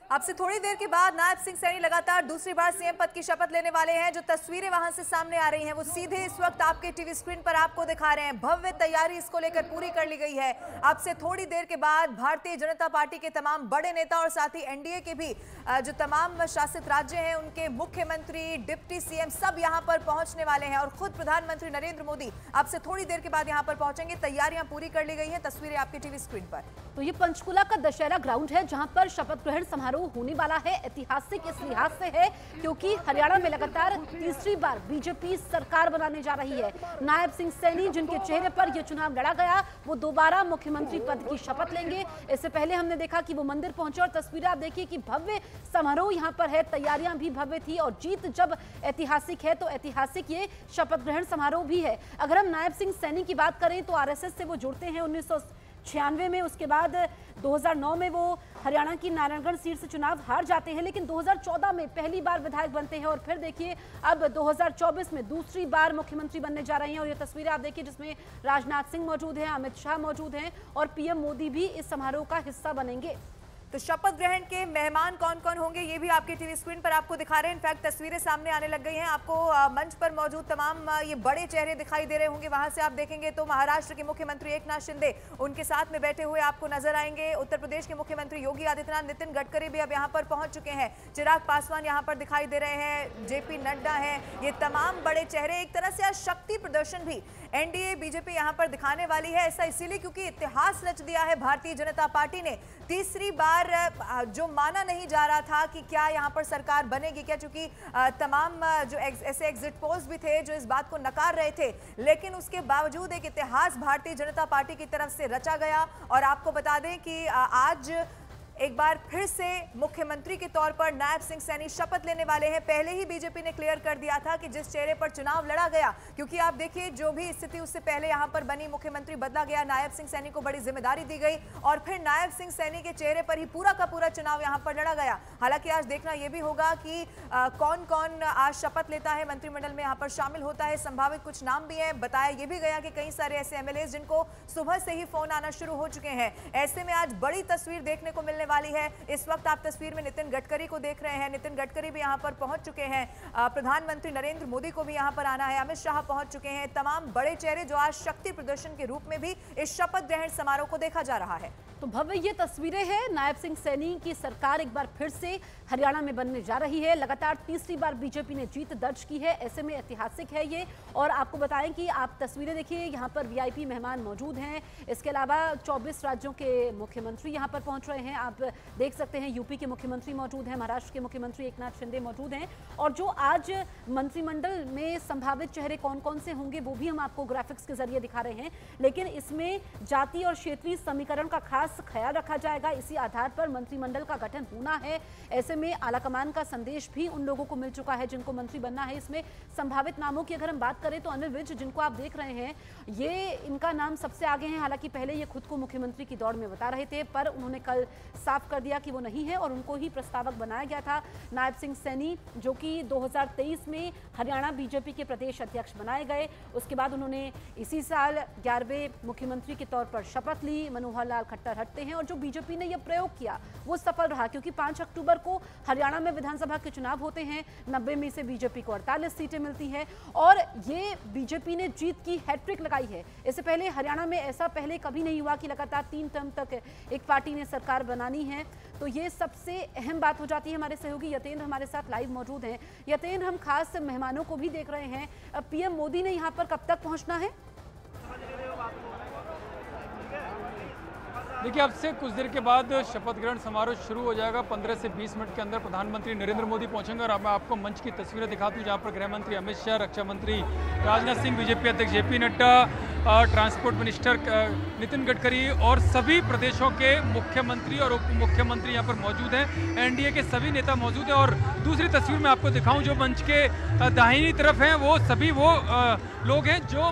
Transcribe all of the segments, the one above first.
आपसे थोड़ी देर के बाद नायब सिंह सैनी लगातार दूसरी बार सीएम पद की शपथ लेने वाले हैं। जो तस्वीरें वहां से सामने आ रही हैं वो सीधे इस वक्त आपके टीवी स्क्रीन पर आपको दिखा रहे हैं। भव्य तैयारी इसको लेकर पूरी कर ली गई है। आपसे थोड़ी देर के बाद भारतीय जनता पार्टी के तमाम बड़े नेता और साथ ही एनडीए के भी जो तमाम शासित राज्य हैं उनके मुख्यमंत्री, डिप्टी सीएम सब यहां पर पहुंचने वाले हैं और खुद प्रधानमंत्री नरेंद्र मोदी आपसे थोड़ी देर के बाद यहां पर पहुंचेंगे। तैयारियां पूरी कर ली गई हैं। तस्वीरें आपके टीवी स्क्रीन पर। तो ये पंचकुला का दशहरा ग्राउंड है जहां पर शपथ ग्रहण समारोह होने वाला है। ऐतिहासिक इस लिहाज से है क्योंकि हरियाणा में लगातार तीसरी बार बीजेपी सरकार बनाने जा रही है। नायब सिंह सैनी जिनके चेहरे पर यह चुनाव लड़ा गया वो दोबारा मुख्यमंत्री पद की शपथ लेंगे। इससे पहले हमने देखा कि वो मंदिर पहुंचे और तस्वीरें आप देखिए कि भव्य समारोह यहां पर है। तैयारियां भी भव्य थी और जीत जब ऐतिहासिक है तो ऐतिहासिक ये शपथ ग्रहण समारोह भी है। अगर हम नायब सिंह सैनी की बात करें तो आरएसएस से वो जुड़ते हैं 1996 में। उसके बाद 2009 में वो हरियाणा की नारायणगढ़ सीट से चुनाव हार जाते हैं, लेकिन 2014 में पहली बार विधायक बनते हैं और फिर देखिए अब 2024 में दूसरी बार मुख्यमंत्री बनने जा रहे हैं। और ये तस्वीरें आप देखिए जिसमें राजनाथ सिंह मौजूद हैं, अमित शाह मौजूद हैं और पीएम मोदी भी इस समारोह का हिस्सा बनेंगे। तो शपथ ग्रहण के मेहमान कौन कौन होंगे ये भी आपके टीवी स्क्रीन पर आपको दिखा रहे हैं। इनफैक्ट तस्वीरें सामने आने लग गई हैं। आपको मंच पर मौजूद तमाम ये बड़े चेहरे दिखाई दे रहे होंगे। वहां से आप देखेंगे तो महाराष्ट्र के मुख्यमंत्री एकनाथ शिंदे उनके साथ में बैठे हुए आपको नजर आएंगे। उत्तर प्रदेश के मुख्यमंत्री योगी आदित्यनाथ, नितिन गडकरी भी अब यहाँ पर पहुंच चुके हैं। चिराग पासवान यहाँ पर दिखाई दे रहे हैं, जेपी नड्डा है। ये तमाम बड़े चेहरे एक तरह से आज शक्ति प्रदर्शन भी एनडीए बीजेपी यहाँ पर दिखाने वाली है। ऐसा इसीलिए क्योंकि इतिहास रच दिया है भारतीय जनता पार्टी ने। तीसरी बार जो माना नहीं जा रहा था कि क्या यहाँ पर सरकार बनेगी क्या, चूंकि तमाम जो ऐसे एग्जिट पोल्स भी थे जो इस बात को नकार रहे थे, लेकिन उसके बावजूद एक इतिहास भारतीय जनता पार्टी की तरफ से रचा गया। और आपको बता दें कि आज एक बार फिर से मुख्यमंत्री के तौर पर नायब सिंह सैनी शपथ लेने वाले हैं। पहले ही बीजेपी ने क्लियर कर दिया था कि जिस चेहरे पर चुनाव लड़ा गया, क्योंकि आप देखिए जो भी स्थिति उससे पहले यहां पर बनी, मुख्यमंत्री बदला गया, नायब सिंह सैनी को बड़ी जिम्मेदारी दी गई और फिर नायब सिंह सैनी के चेहरे पर ही पूरा का पूरा चुनाव यहां पर लड़ा गया। हालांकि आज देखना यह भी होगा कि कौन कौन आज शपथ लेता है, मंत्रिमंडल में यहां पर शामिल होता है। संभावित कुछ नाम भी है। बताया यह भी गया कि कई सारे ऐसे एमएलए जिनको सुबह से ही फोन आना शुरू हो चुके हैं। ऐसे में आज बड़ी तस्वीर देखने को मिलने वाली है। इस वक्त आप तस्वीर में नितिन गडकरी को देख रहे हैं। नितिन गडकरी भी यहां पर पहुंच चुके हैं। प्रधानमंत्री नरेंद्र मोदी को भी यहां पर आना है। अमित शाह पहुंच चुके हैं। तमाम बड़े चेहरे जो आज शक्ति प्रदर्शन के रूप में भी इस शपथ ग्रहण समारोह को देखा जा रहा है। तो भव्य ये तस्वीरें हैं। नायब सिंह सैनी की सरकार एक बार फिर से हरियाणा में बनने जा रही है। लगातार तीसरी बार बीजेपी ने जीत दर्ज की है। ऐसे में ऐतिहासिक है ये। और आपको बताएं कि आप तस्वीरें देखिए, यहाँ पर वीआईपी मेहमान मौजूद हैं। इसके अलावा 24 राज्यों के मुख्यमंत्री यहाँ पर पहुंच रहे हैं। आप देख सकते हैं यूपी के मुख्यमंत्री मौजूद हैं, महाराष्ट्र के मुख्यमंत्री एकनाथ शिंदे मौजूद हैं। और जो आज मंत्रिमंडल में संभावित चेहरे कौन कौन से होंगे वो भी हम आपको ग्राफिक्स के जरिए दिखा रहे हैं। लेकिन इसमें जाति और क्षेत्रीय समीकरण का खास ख्याल रखा जाएगा। इसी आधार पर मंत्रिमंडल का गठन होना है। ऐसे में आलाकमान का संदेश भी उन लोगों को मिल चुका है जिनको मंत्री बनना है। इसमें संभावित नामों की अगर हम बात करें तो अनिल विज जिनको आप देख रहे हैं, ये इनका नाम सबसे आगे है। हालांकि पहले ये खुद को मुख्यमंत्री की दौड़ में बता रहे थे, पर उन्होंने कल साफ कर दिया कि वो नहीं है और उनको ही प्रस्तावक बनाया गया था। नायब सिंह सैनी जो कि 2023 में हरियाणा बीजेपी के प्रदेश अध्यक्ष बनाए गए, उसके बाद उन्होंने इसी साल 11वें मुख्यमंत्री के तौर पर शपथ ली। मनोहर लाल खट्टर हटते हैं और जो बीजेपी ने यह प्रयोग किया वो सफल रहा, क्योंकि 5 अक्टूबर को हरियाणा में विधानसभा के चुनाव होते हैं। 90 में से बीजेपी को 48 सीटें मिलती हैं और ये बीजेपी ने जीत की हैट्रिक लगाई है। इससे पहले हरियाणा में ऐसा पहले कभी नहीं हुआ कि लगातार 3 टर्म तक एक पार्टी ने सरकार बनानी है। तो ये सबसे अहम बात हो जाती है। हमारे सहयोगी यतेंद्र हमारे साथ लाइव मौजूद हैं। यतेंद्र, हम खास मेहमानों को भी देख रहे हैं। पीएम मोदी ने यहाँ पर कब तक पहुँचना है? देखिए, अब से कुछ देर के बाद शपथ ग्रहण समारोह शुरू हो जाएगा। 15 से 20 मिनट के अंदर प्रधानमंत्री नरेंद्र मोदी पहुंचेंगे और अब मैं आपको मंच की तस्वीरें दिखाता हूं, जहां पर गृह मंत्री अमित शाह, रक्षा मंत्री राजनाथ सिंह, बीजेपी अध्यक्ष JP Nadda, transport minister Nitin Gadkari और सभी प्रदेशों के मुख्यमंत्री और उप मुख्यमंत्री यहाँ पर मौजूद हैं। एनडीए के सभी नेता मौजूद हैं। और दूसरी तस्वीर में आपको दिखाऊं, जो मंच के दाहिनी तरफ हैं वो सभी वो लोग हैं जो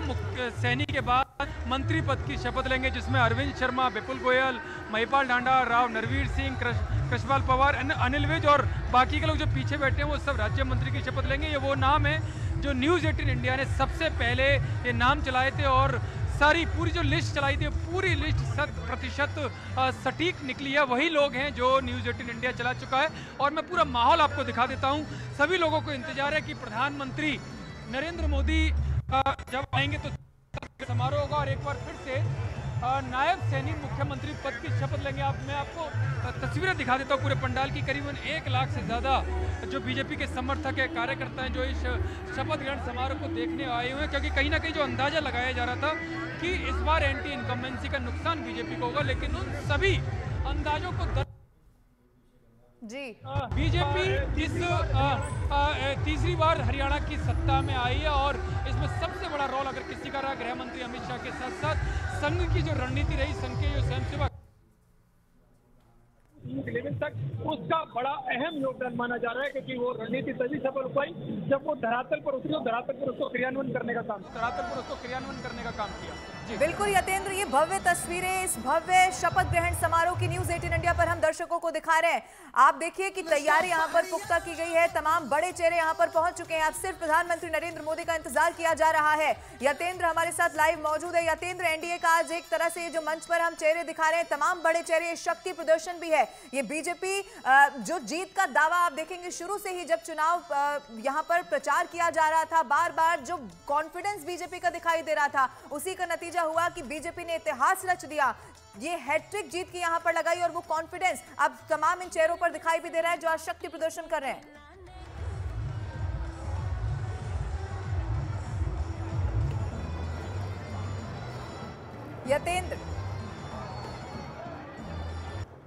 सैनी के बाद मंत्री पद की शपथ लेंगे, जिसमें अरविंद शर्मा, विपुल गोयल, महिपाल डांडा, राव नरवीर सिंह, कृष्णपाल पवार, अनिल विज और बाकी के लोग जो पीछे बैठे हैं वो सब राज्य मंत्री की शपथ लेंगे। ये वो नाम है जो न्यूज़ 18 इंडिया ने सबसे पहले ये नाम चलाए थे और सारी पूरी जो लिस्ट चलाई थी पूरी लिस्ट 100% सटीक निकली है। वही लोग हैं जो न्यूज़ 18 इंडिया चला चुका है। और मैं पूरा माहौल आपको दिखा देता हूं। सभी लोगों को इंतजार है कि प्रधानमंत्री नरेंद्र मोदी जब आएंगे तो समारोह होगा और एक बार फिर से नायब सैनी मुख्यमंत्री पद की शपथ लेंगे। मैं आपको तस्वीरें दिखा देता हूँ पूरे पंडाल की। करीबन 1 लाख से ज़्यादा जो बीजेपी के समर्थक है, कार्यकर्ता हैं, जो इस शपथ ग्रहण समारोह को देखने आए हुए हैं, क्योंकि कहीं ना कहीं जो अंदाजा लगाया जा रहा था कि इस बार एंटी इनकम्बेंसी का नुकसान बीजेपी को होगा, लेकिन उन सभी अंदाजों को जी बीजेपी इस तीसरी बार हरियाणा की सत्ता में आई है और इसमें सबसे बड़ा रोल अगर किसी का रहा गृह मंत्री अमित शाह के साथ साथ संघ की जो रणनीति रही, संघ के जो स्वयंसेवक लेवल तक उसका बड़ा अहम योगदान माना जा रहा है, क्योंकि वो रणनीति तभी सफल हो पाई जब वो धरातल पर उतरी और धरातल पर उसको क्रियान्वयन करने का काम किया। बिल्कुल यतेंद्र, ये भव्य तस्वीरें इस भव्य शपथ ग्रहण समारोह की न्यूज़ 18 इंडिया पर हम दर्शकों को दिखा रहे हैं। आप देखिए कि तैयारी यहाँ पर पुख्ता की गई है, तमाम बड़े चेहरे यहाँ पर पहुंच चुके हैं। अब सिर्फ प्रधानमंत्री नरेंद्र मोदी का इंतजार किया जा रहा है। यतेंद्र हमारे साथ लाइव मौजूद है। यतेंद्र, एनडीए का आज एक तरह से ये जो मंच पर हम चेहरे दिखा रहे हैं, तमाम बड़े चेहरे, शक्ति प्रदर्शन भी है। ये बीजेपी जो जीत का दावा आप देखेंगे शुरू से ही जब चुनाव यहाँ पर प्रचार किया जा रहा था, बार बार जो कॉन्फिडेंस बीजेपी का दिखाई दे रहा था, उसी का नतीजा हुआ कि बीजेपी ने इतिहास रच दिया। ये हैट्रिक जीत की यहां पर लगाई और वो कॉन्फिडेंस अब तमाम इन चेहरों पर दिखाई भी दे रहा है जो आज शक्ति प्रदर्शन कर रहे हैं। यतेंद्र,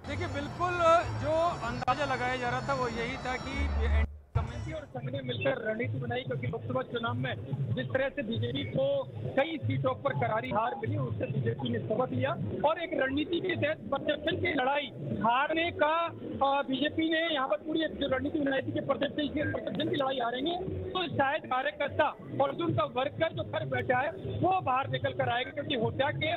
देखिए बिल्कुल जो अंदाजा लगाया जा रहा था वो यही था कि कमेटी और संघ ने मिलकर रणनीति बनाई, क्योंकि लोकसभा चुनाव में जिस तरह से बीजेपी को कई सीटों पर करारी हार मिली, उससे बीजेपी ने सबक लिया और एक रणनीति के तहत परसेप्शन की लड़ाई हारने का बीजेपी ने यहाँ पर पूरी जो रणनीति बनाई थी कि परसेप्शन की लड़ाई हारेंगे तो शायद कार्यकर्ता और जो उनका वर्कर जो घर बैठा है वो बाहर निकल कर आएगा, क्योंकि होटा के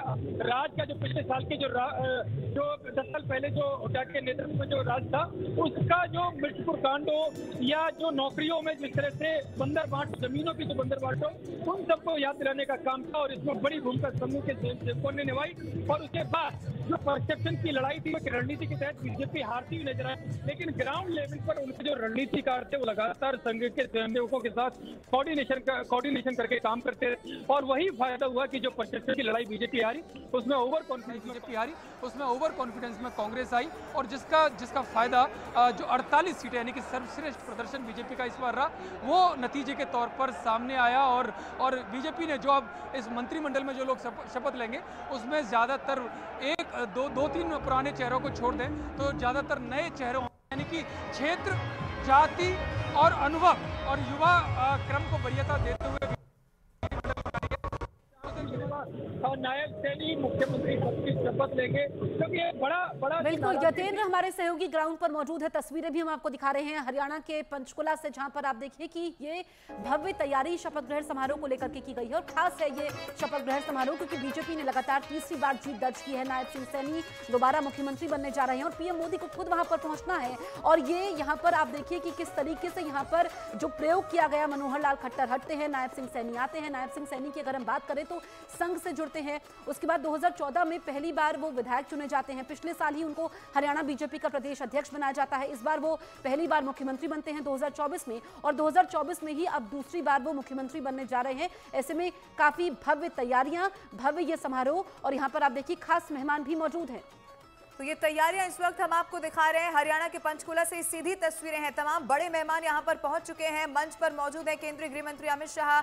राज का जो पिछले साल के जो 10 साल पहले जो होटा के नेतृत्व में जो राज था, उसका जो मिर्चपुर कांड हो या जो नौकरियों में जिस तरह से बंदर बांट, जमीनों की जो बंदर बांट हो, उन सबको याद दिलाने का काम था और इसमें बड़ी भूमिका समूह के सेवकों ने निभाई। और उसके बाद जो परसेप्शन की लड़ाई थी रणनीति के तहत बीजेपी हारती हुई नजर आई, लेकिन ग्राउंड लेवल पर उनके जो रणनीतिकार थे वो लगातार संघ के स्वयंसेवकों के साथ कोऑर्डिनेशन करके काम करते रहे और वही फायदा हुआ कि जो परसेप्शन की लड़ाई बीजेपी हारी उसमें ओवर कॉन्फिडेंस में कांग्रेस आई और जिसका फायदा जो 48 सीटें यानी कि सर्वश्रेष्ठ प्रदर्शन बीजेपी का इस बार रहा, वो नतीजे के तौर पर सामने आया। और बीजेपी ने जो अब इस मंत्रिमंडल में जो लोग शपथ लेंगे उसमें ज़्यादातर 2-3 पुराने चेहरों को छोड़ दें तो ज़्यादातर नए चेहरों यानी कि क्षेत्र, जाति और अनुभव और युवा क्रम को वरीयता देते हुए नायब सैनी मुख्यमंत्री पद की शपथ लेंगे, क्योंकि ये बड़ा बिल्कुल। यतेंद्र हमारे सहयोगी ग्राउंड पर मौजूद है, तस्वीरें भी हम आपको दिखा रहे हैं हरियाणा के पंचकुला से, जहां पर आप देखिए कि ये भव्य तैयारी शपथ ग्रहण समारोह को लेकर के की गई है। और खास है ये शपथ ग्रहण समारोह क्योंकि बीजेपी ने लगातार तीसरी बार जीत दर्ज की है। नायब सिंह सैनी दोबारा मुख्यमंत्री बनने जा रहे हैं और पीएम मोदी को खुद वहां पर पहुंचना है। और ये यहाँ पर आप देखिए कि किस तरीके से यहाँ पर जो प्रयोग किया गया, मनोहर लाल खट्टर हटते हैं, नायब सिंह सैनी आते हैं। नायब सिंह सैनी की अगर हम बात करें तो संघ से जुड़ते हैं, उसके बाद 2014 में पहली बार वो विधायक चुने जाते हैं। पिछले साल ही उनको हरियाणा बीजेपी का प्रदेश अध्यक्ष बनाया जाता है। इस बार वो पहली बार मुख्यमंत्री बनते हैं 2024 में और 2024 में ही अब दूसरी बार वो मुख्यमंत्री बनने जा रहे हैं। ऐसे में काफी भव्य तैयारियां, भव्य ये समारोह और यहाँ पर आप देखिए खास मेहमान भी मौजूद हैं। तो ये तैयारियां इस वक्त हम आपको दिखा रहे हैं हरियाणा के पंचकुला से, सीधी तस्वीरें हैं। तमाम बड़े मेहमान यहां पर पहुंच चुके हैं, मंच पर मौजूद हैं केंद्रीय गृह मंत्री अमित शाह,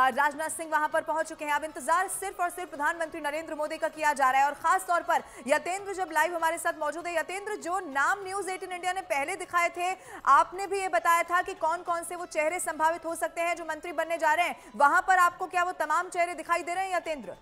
राजनाथ सिंह वहां पर पहुंच चुके हैं। अब इंतजार सिर्फ और सिर्फ प्रधानमंत्री नरेंद्र मोदी का किया जा रहा है और खास तौर पर यतेंद्र जब लाइव हमारे साथ मौजूद है। यतेंद्र, जो नाम न्यूज़ 18 इंडिया ने पहले दिखाए थे, आपने भी ये बताया था कि कौन कौन से वो चेहरे संभावित हो सकते हैं जो मंत्री बनने जा रहे हैं, वहां पर आपको क्या वो तमाम चेहरे दिखाई दे रहे हैं यतेंद्र?